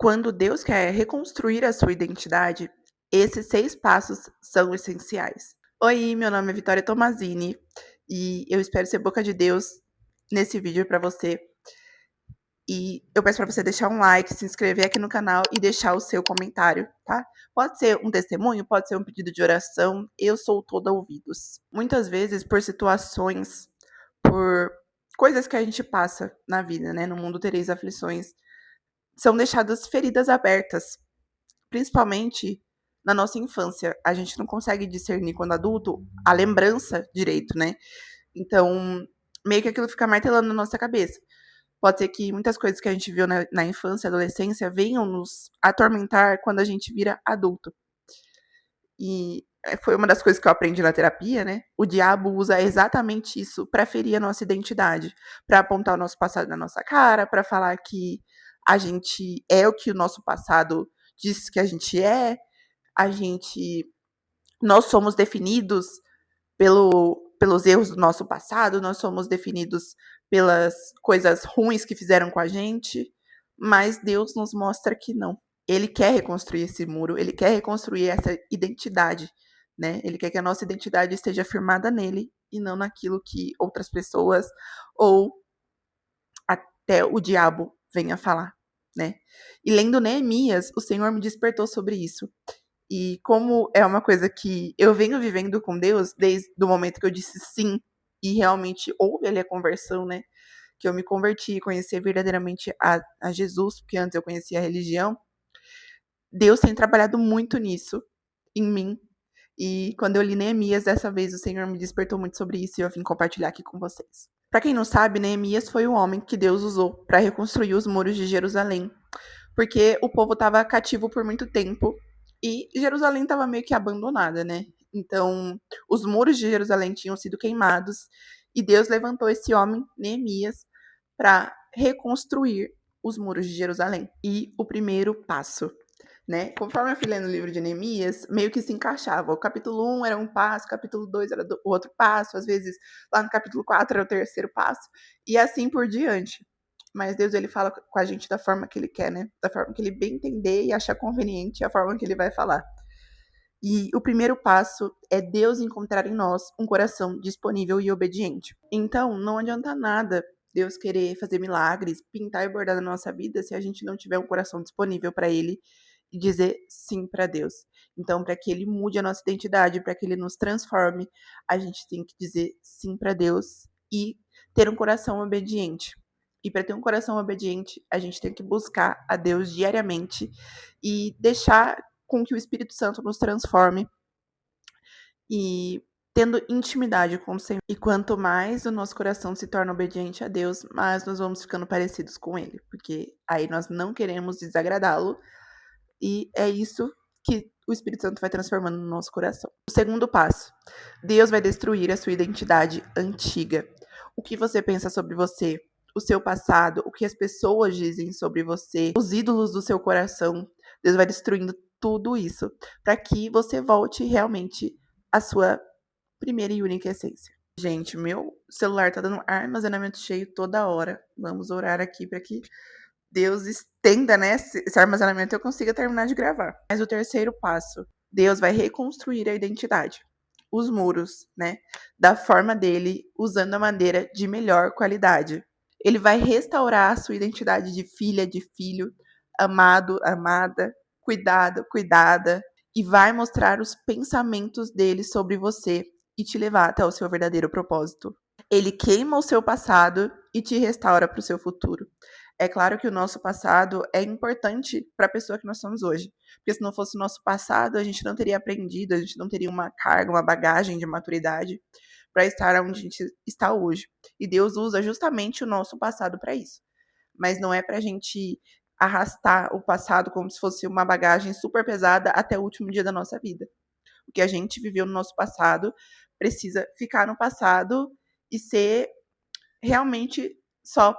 Quando Deus quer reconstruir a sua identidade, esses 6 passos são essenciais. Oi, meu nome é Vitória Tomazini e eu espero ser boca de Deus nesse vídeo para você. E eu peço para você deixar um like, se inscrever aqui no canal e deixar o seu comentário, tá? Pode ser um testemunho, pode ser um pedido de oração, eu sou toda ouvidos. Muitas vezes por situações, por coisas que a gente passa na vida, né? No mundo tereis aflições, são deixadas feridas abertas, principalmente na nossa infância. A gente não consegue discernir quando adulto a lembrança direito, né? Então, meio que aquilo fica martelando na nossa cabeça. Pode ser que muitas coisas que a gente viu na infância e adolescência venham nos atormentar quando a gente vira adulto. E foi uma das coisas que eu aprendi na terapia, né? O diabo usa exatamente isso para ferir a nossa identidade, para apontar o nosso passado na nossa cara, para falar que a gente é o que o nosso passado diz que a gente é, a gente nós somos definidos pelos erros do nosso passado, nós somos definidos pelas coisas ruins que fizeram com a gente, mas Deus nos mostra que não. Ele quer reconstruir esse muro, ele quer reconstruir essa identidade, né? Ele quer que a nossa identidade esteja firmada nele e não naquilo que outras pessoas ou até o diabo venha falar, né? E lendo Neemias, o Senhor me despertou sobre isso. E como é uma coisa que eu venho vivendo com Deus desde o momento que eu disse sim e realmente houve ali a conversão, né? Que eu me converti, conheci verdadeiramente a Jesus, porque antes eu conhecia a religião. Deus tem trabalhado muito nisso em mim. E quando eu li Neemias, dessa vez o Senhor me despertou muito sobre isso e eu vim compartilhar aqui com vocês. Para quem não sabe, Neemias foi o homem que Deus usou para reconstruir os muros de Jerusalém, porque o povo estava cativo por muito tempo e Jerusalém estava meio que abandonada, né? Então, os muros de Jerusalém tinham sido queimados e Deus levantou esse homem, Neemias, para reconstruir os muros de Jerusalém. E o primeiro passo, né? Conforme eu fui lendo o livro de Neemias, meio que se encaixava. O capítulo 1 era um passo, o capítulo 2 era o outro passo, às vezes lá no capítulo 4 era o terceiro passo, e assim por diante. Mas Deus, ele fala com a gente da forma que ele quer, né? Da forma que ele bem entender e achar conveniente a forma que ele vai falar. E o primeiro passo é Deus encontrar em nós um coração disponível e obediente. Então, não adianta nada Deus querer fazer milagres, pintar e bordar na nossa vida se a gente não tiver um coração disponível para ele e dizer sim para Deus. Então, para que ele mude a nossa identidade, para que ele nos transforme, a gente tem que dizer sim para Deus e ter um coração obediente. E para ter um coração obediente, a gente tem que buscar a Deus diariamente e deixar com que o Espírito Santo nos transforme e tendo intimidade com o Senhor. E quanto mais o nosso coração se torna obediente a Deus, mais nós vamos ficando parecidos com Ele, porque aí nós não queremos desagradá-lo e é isso que o Espírito Santo vai transformando no nosso coração. O segundo passo, Deus vai destruir a sua identidade antiga. O que você pensa sobre você, o seu passado, o que as pessoas dizem sobre você, os ídolos do seu coração. Deus vai destruindo tudo isso para que você volte realmente à sua primeira e única essência. Gente, meu celular tá dando armazenamento cheio toda hora. Vamos orar aqui para que Deus estenda, né, esse armazenamento e eu consiga terminar de gravar. Mas o terceiro passo, Deus vai reconstruir a identidade, os muros, né, da forma dele, usando a madeira de melhor qualidade. Ele vai restaurar a sua identidade de filha, de filho, amado, amada, cuidado, cuidada, e vai mostrar os pensamentos dele sobre você e te levar até o seu verdadeiro propósito. Ele queima o seu passado e te restaura para o seu futuro. É claro que o nosso passado é importante para a pessoa que nós somos hoje. Porque se não fosse o nosso passado, a gente não teria aprendido, a gente não teria uma carga, uma bagagem de maturidade para estar onde a gente está hoje. E Deus usa justamente o nosso passado para isso. Mas não é para a gente arrastar o passado como se fosse uma bagagem super pesada até o último dia da nossa vida. O que a gente viveu no nosso passado precisa ficar no passado e ser realmente só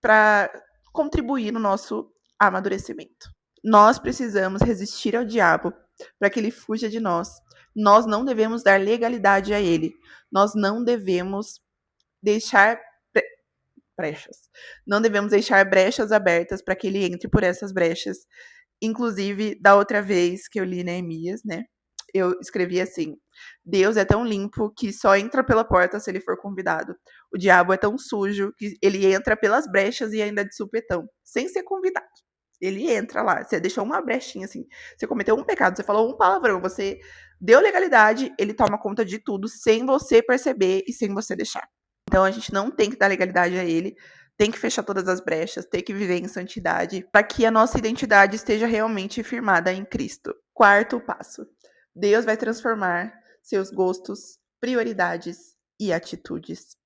para contribuir no nosso amadurecimento. Nós precisamos resistir ao diabo para que ele fuja de nós. Nós não devemos dar legalidade a ele. Nós não devemos deixar brechas. Não devemos deixar brechas abertas para que ele entre por essas brechas. Inclusive, da outra vez que eu li Neemias, né? Eu escrevi assim: Deus é tão limpo que só entra pela porta se ele for convidado. O diabo é tão sujo que ele entra pelas brechas e ainda de supetão, sem ser convidado. Ele entra lá, você deixou uma brechinha assim, você cometeu um pecado, você falou um palavrão, você deu legalidade, ele toma conta de tudo sem você perceber e sem você deixar. Então a gente não tem que dar legalidade a ele, tem que fechar todas as brechas, tem que viver em santidade, para que a nossa identidade esteja realmente firmada em Cristo. Quarto passo: Deus vai transformar seus gostos, prioridades e atitudes.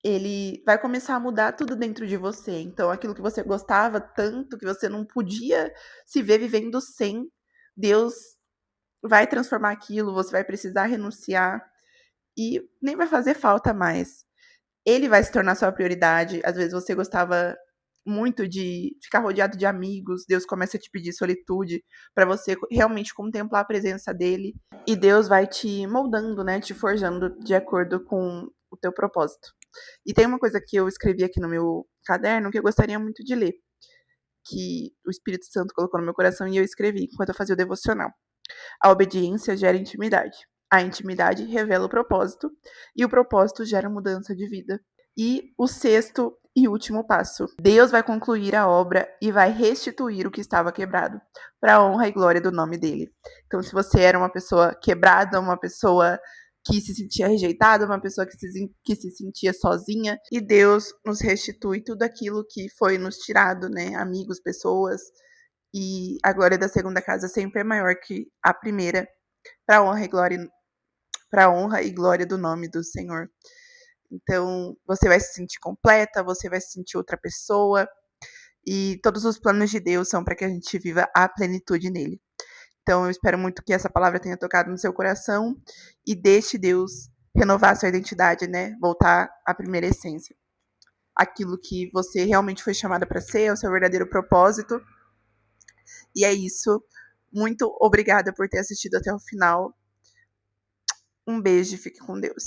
Ele vai começar a mudar tudo dentro de você. Então, aquilo que você gostava tanto, que você não podia se ver vivendo sem, Deus vai transformar aquilo, você vai precisar renunciar e nem vai fazer falta mais. Ele vai se tornar sua prioridade. Às vezes você gostava muito de ficar rodeado de amigos, Deus começa a te pedir solitude para você realmente contemplar a presença dele, e Deus vai te moldando, né, te forjando de acordo com o teu propósito. E tem uma coisa que eu escrevi aqui no meu caderno que eu gostaria muito de ler, que o Espírito Santo colocou no meu coração e eu escrevi enquanto eu fazia o devocional. A obediência gera intimidade. A intimidade revela o propósito e o propósito gera mudança de vida. E o sexto e último passo: Deus vai concluir a obra e vai restituir o que estava quebrado, para a honra e glória do nome dele. Então, se você era uma pessoa quebrada, uma pessoa que se sentia rejeitada, uma pessoa que se sentia sozinha, e Deus nos restitui tudo aquilo que foi nos tirado, né? Amigos, pessoas, e a glória da segunda casa sempre é maior que a primeira, para a honra e glória do nome do Senhor. Então, você vai se sentir completa, você vai se sentir outra pessoa, e todos os planos de Deus são para que a gente viva a plenitude nele. Então, eu espero muito que essa palavra tenha tocado no seu coração e deixe Deus renovar a sua identidade, né? Voltar à primeira essência. Aquilo que você realmente foi chamada para ser, o seu verdadeiro propósito. E é isso. Muito obrigada por ter assistido até o final. Um beijo e fique com Deus.